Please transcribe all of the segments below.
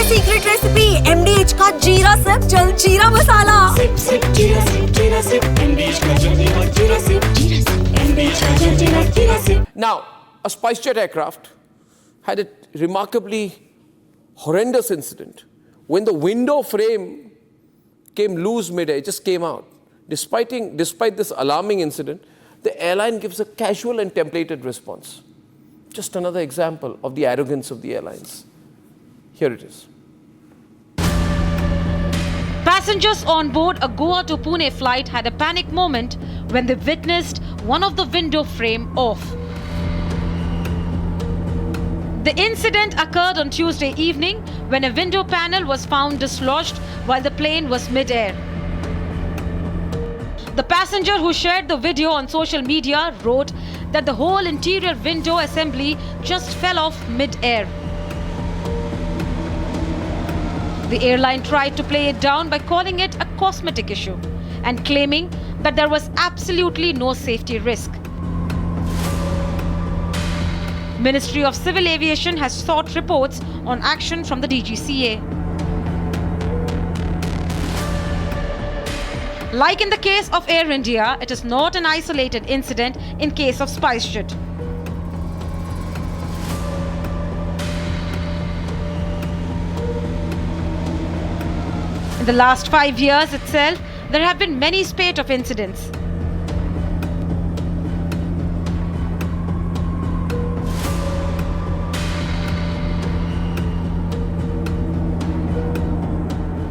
Secret recipe MDH का जीरा SIP जल जीरा मसाला। सिप सिप जीरा सिप MDH का जल जीरा सिप MDH का जल जीरा SIP. Now, a SpiceJet aircraft had a remarkably horrendous incident when the window frame came loose mid-air, it just came out. Despite this alarming incident, the airline gives a casual and templated response. Just another example of the arrogance of the airlines. Here it is. Passengers on board a Goa to Pune flight had a panic moment when they witnessed one of the window frame off. The incident occurred on Tuesday evening when a window panel was found dislodged while the plane was mid-air. The passenger who shared the video on social media wrote that the whole interior window assembly just fell off mid-air. The airline tried to play it down by calling it a cosmetic issue and claiming that there was absolutely no safety risk. Ministry of Civil Aviation has sought reports on action from the DGCA. Like in the case of Air India, it is not an isolated incident in case of SpiceJet. In the last 5 years itself, there have been many spate of incidents.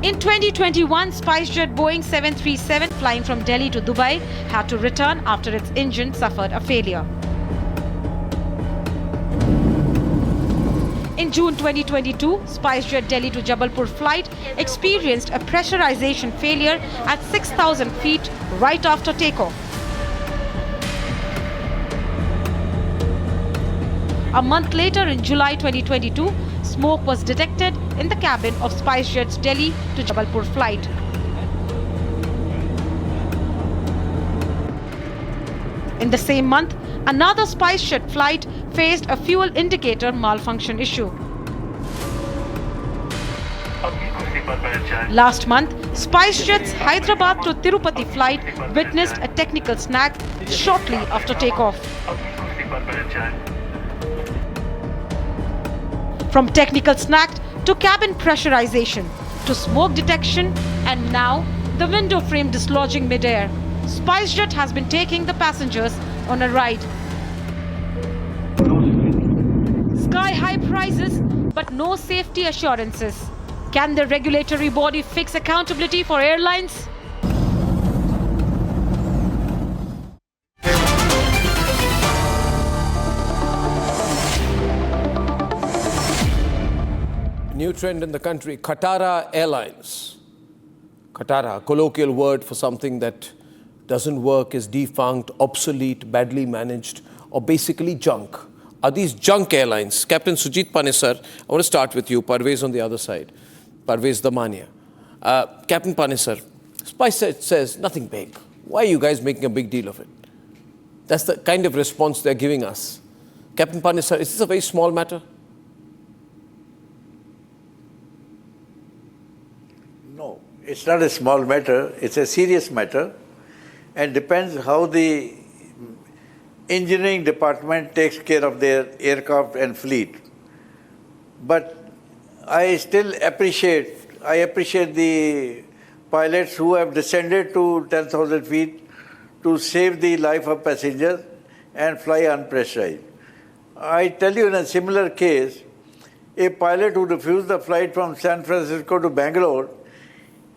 In 2021, SpiceJet Boeing 737 flying from Delhi to Dubai had to return after its engine suffered a failure. In June 2022, SpiceJet Delhi to Jabalpur flight experienced a pressurization failure at 6,000 feet right after takeoff. A month later, in July 2022, smoke was detected in the cabin of SpiceJet's Delhi to Jabalpur flight. In the same month, another SpiceJet flight faced a fuel indicator malfunction issue. Last month, SpiceJet's Hyderabad to Tirupati flight witnessed a technical snag shortly after takeoff. From technical snag to cabin pressurization to smoke detection and now the window frame dislodging mid-air, SpiceJet has been taking the passengers on a ride. Sky-high prices but no safety assurances. Can the regulatory body fix accountability for airlines? New trend in the country, Khatara Airlines. Khatara, a colloquial word for something that doesn't work, is defunct, obsolete, badly managed, or basically junk. Are these junk airlines? Captain Sujit Pane sir, I want to start with you. Parvez on the other side. Parvez Damania. Captain Pane sir, SpiceJet says nothing big. Why are you guys making a big deal of it? That's the kind of response they're giving us. Captain Pane sir, is this a very small matter? No, it's not a small matter. It's a serious matter, and depends how the engineering department takes care of their aircraft and fleet. But I still appreciate the pilots who have descended to 10,000 feet to save the life of passengers and fly unpressurized. I tell you, in a similar case, a pilot who refused the flight from San Francisco to Bangalore,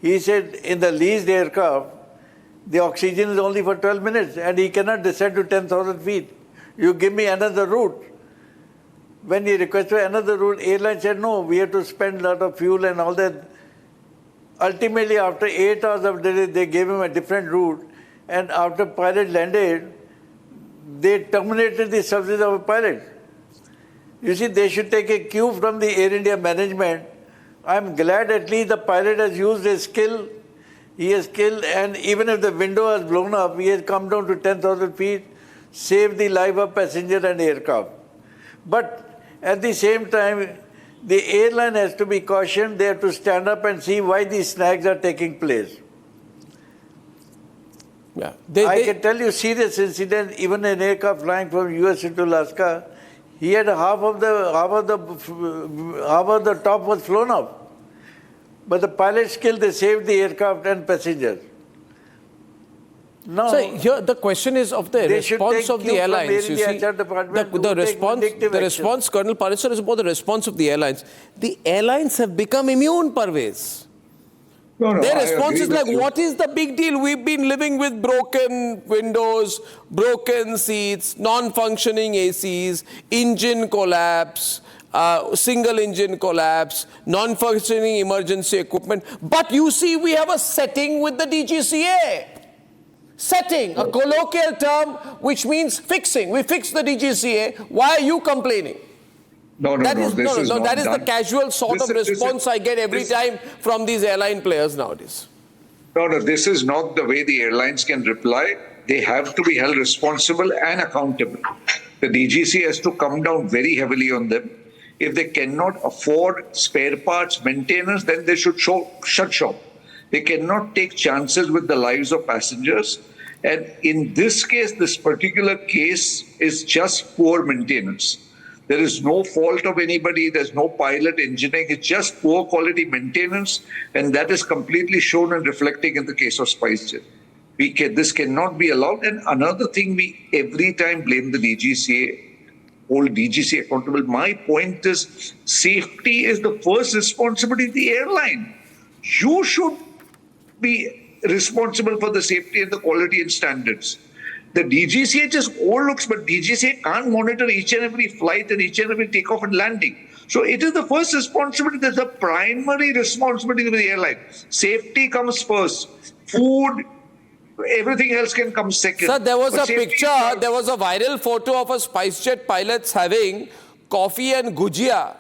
he said in the leased aircraft, the oxygen is only for 12 minutes and he cannot descend to 10,000 feet. You give me another route. When he requested another route, airline said, no, we have to spend a lot of fuel and all that. Ultimately, after 8 hours of delay, they gave him a different route. And after pilot landed, they terminated the service of a pilot. You see, they should take a cue from the Air India management. I'm glad at least the pilot has used his skill. He has skill, and even if the window has blown up, he has come down to 10,000 feet, saved the life of passenger and aircraft. But at the same time, The airline has to be cautioned. They have to stand up and see why these snags are taking place. Yeah. I can tell you serious incident, even an aircraft flying from US into Alaska, he had half of the top was flown off. But the pilots killed, they saved the aircraft and passengers. No. So here the question is of the response of the airlines. You see, the response, Colonel Panesar, is about the response of the airlines. The airlines have become immune, Parvez. No, Their response is like, what is the big deal? We've been living with broken windows, broken seats, non-functioning ACs, engine collapse, single engine collapse, non-functioning emergency equipment. But you see, we have a setting with the DGCA. Setting, a colloquial term which means fixing. We fixed the DGCA. Why are you complaining? That is the casual sort of response I get every time from these airline players nowadays. No, this is not the way the airlines can reply. They have to be held responsible and accountable. The DGCA has to come down very heavily on them. If they cannot afford spare parts, maintenance, then they should shut shop. They cannot take chances with the lives of passengers. And in this case, this particular case is just poor maintenance. There is no fault of anybody. There's no pilot engineering. It's just poor quality maintenance. And that is completely shown and reflecting in the case of SpiceJet. This cannot be allowed. And another thing, we every time blame the DGCA, hold DGCA accountable. My point is, safety is the first responsibility of the airline. You should be responsible for the safety and the quality and standards. The DGCA just overlooks, but DGCA can't monitor each and every flight and each and every takeoff and landing. So it is the first responsibility, that's the primary responsibility of the airline. Safety comes first. Food, everything else can come second. Sir, there was a picture, there was a viral photo of a SpiceJet pilots having coffee and gujia.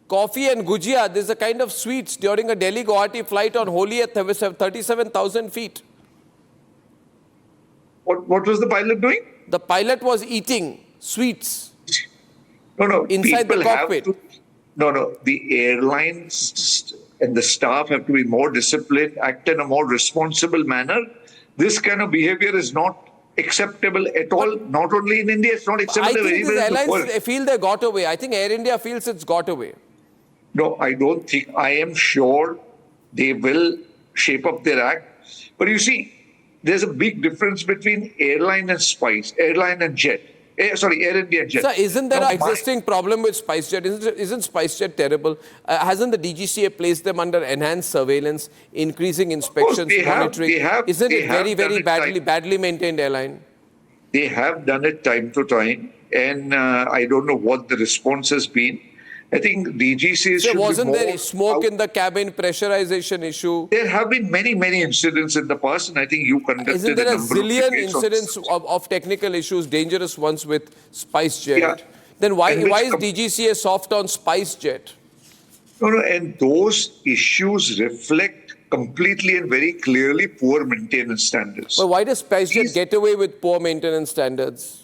Coffee and gujia, this is a kind of sweets during a Delhi-Guwahati flight on Holi at 37,000 feet. What was the pilot doing? The pilot was eating sweets inside the cockpit. The airlines and the staff have to be more disciplined, act in a more responsible manner. This kind of behavior is not acceptable at all, not only in India, it's not acceptable I think anywhere in the world. They feel they got away. I think Air India feels it's got away. No, I don't think. I am sure they will shape up their act. But you see, there's a big difference between airline and airline and jet. Air India and jet. Sir, isn't there an existing problem with SpiceJet? Isn't SpiceJet terrible? Hasn't the DGCA placed them under enhanced surveillance, increasing inspections, monitoring? Isn't it very badly maintained airline? They have done it time to time, and I don't know what the response has been. I think DGCA should wasn't there smoke in the cabin, pressurization issue? There have been many incidents in the past, and I think you conducted Isn't there a zillion incidents of of technical issues, dangerous ones with SpiceJet? Yeah. Then why is DGCA soft on SpiceJet? And those issues reflect completely and very clearly poor maintenance standards. But why does SpiceJet get away with poor maintenance standards?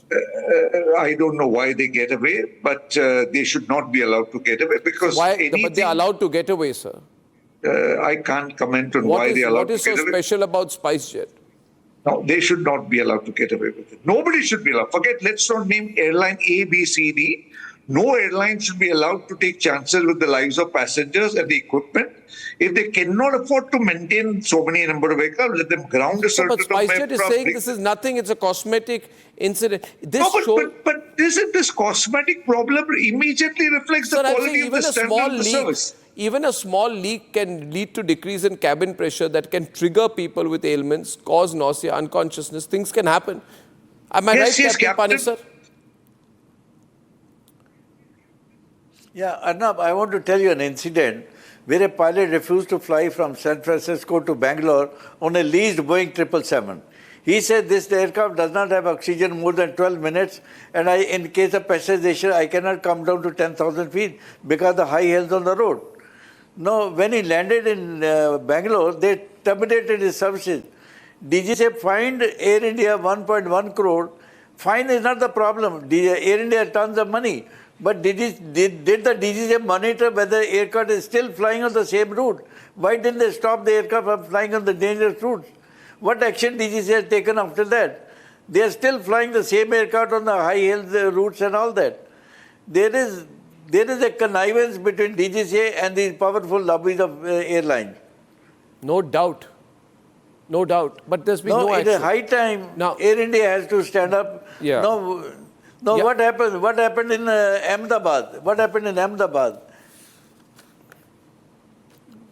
I don't know why they get away, but they should not be allowed to get away because but they're allowed to get away, sir. I can't comment on why they're allowed to get away. What is so special about SpiceJet? No, they should not be allowed to get away with it. Nobody should be allowed. Let's not name airline A, B, C, D. No airline should be allowed to take chances with the lives of passengers and the equipment. If they cannot afford to maintain so many number of aircraft, let them ground a certain number of aircraft. But SpiceJet is saying this is nothing, it's a cosmetic incident. But isn't this cosmetic problem immediately reflects the quality of the standard of the service? Even a small leak can lead to decrease in cabin pressure that can trigger people with ailments, cause nausea, unconsciousness. Things can happen. Am I right, Captain Panesar? Yeah, Arnab, I want to tell you an incident where a pilot refused to fly from San Francisco to Bangalore on a leased Boeing 777. He said this aircraft does not have oxygen more than 12 minutes and in case of pressurization, I cannot come down to 10,000 feet because of the high hills on the road. Now, when he landed in Bangalore, they terminated his services. DGCA fined Air India 1.1 crore. Fine is not the problem. Air India has tons of money. But did the DGCA monitor whether aircraft is still flying on the same route? Why didn't they stop the aircraft from flying on the dangerous routes? What action DGCA has taken after that? They are still flying the same aircraft on the high hill routes and all that. There is a connivance between DGCA and these powerful lobbies of airlines. No doubt. No doubt. But there's been no action. It is high time Now, Air India has to stand up. Yeah. No, Yeah. What happened? What happened in Ahmedabad? What happened in Ahmedabad?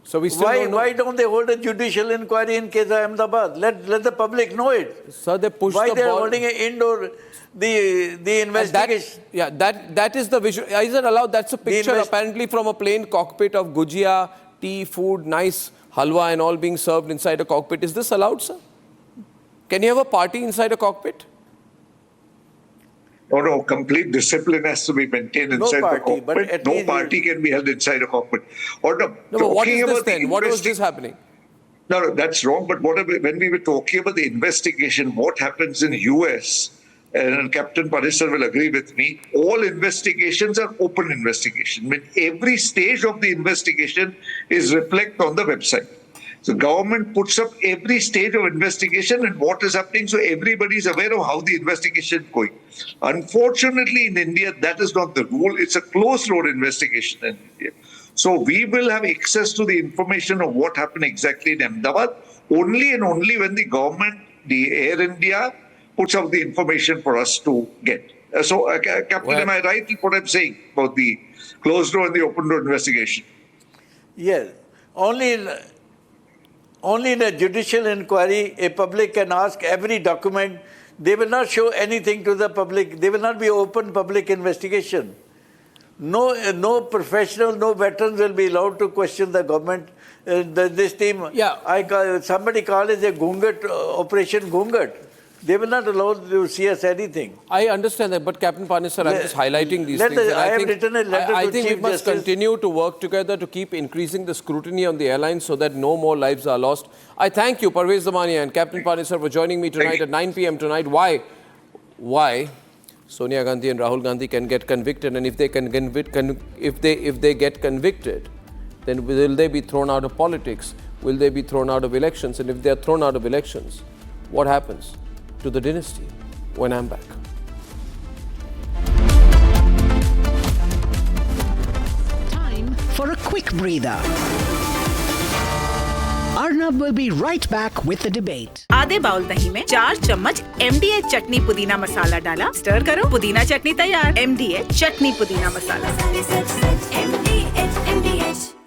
So we still don't know. Why don't they hold a judicial inquiry in case of Ahmedabad? Let the public know it. Sir, they pushed Why the they are ball. holding an indoor the investigation? That is the visual. Is it allowed? That's a picture apparently from a plane cockpit of gujia, tea, food, nice halwa and all being served inside a cockpit. Is this allowed, sir? Can you have a party inside a cockpit? No, complete discipline has to be maintained inside the cockpit. No party can be held inside a cockpit. Or No, but what is this then? What was this happening? No, that's wrong. But when we were talking about the investigation, what happens in US, and Captain Parisar will agree with me, all investigations are open investigation. I mean, every stage of the investigation is reflected on the website. So government puts up every stage of investigation and what is happening, so everybody is aware of how the investigation is going. Unfortunately, in India, that is not the rule. It's a closed-road investigation in India. So we will have access to the information of what happened exactly in Ahmedabad only and only when the government, the Air India, puts out the information for us to get. Captain, am I right in what I'm saying about the closed-road and the open-road investigation? Yes. Only in a judicial inquiry, a public can ask every document. They will not show anything to the public. They will not be open public investigation. No professional, no veterans will be allowed to question the government. This team, somebody called it a Gungat, Operation Gungat. They will not allow to see us anything. I understand that, but Captain Panisar, I'm just highlighting these things. I have written a letter to I think Chief we must Justice. continue to work together to keep increasing the scrutiny on the airlines so that no more lives are lost. I thank you, Parvez Zamania and Captain Panisar, for joining me tonight at 9 p.m. tonight. Why Sonia Gandhi and Rahul Gandhi can get convicted, and if they can if they get convicted, then will they be thrown out of politics? Will they be thrown out of elections? And if they are thrown out of elections, what happens to the dynasty when I'm back? Time for a quick breather. Arnab will be right back with the debate. आधे bowl दही में 4 चम्मच MDA चटनी पुदीना मसाला डाला, stir करो, पुदीना चटनी तैयार। MDA चटनी पुदीना मसाला।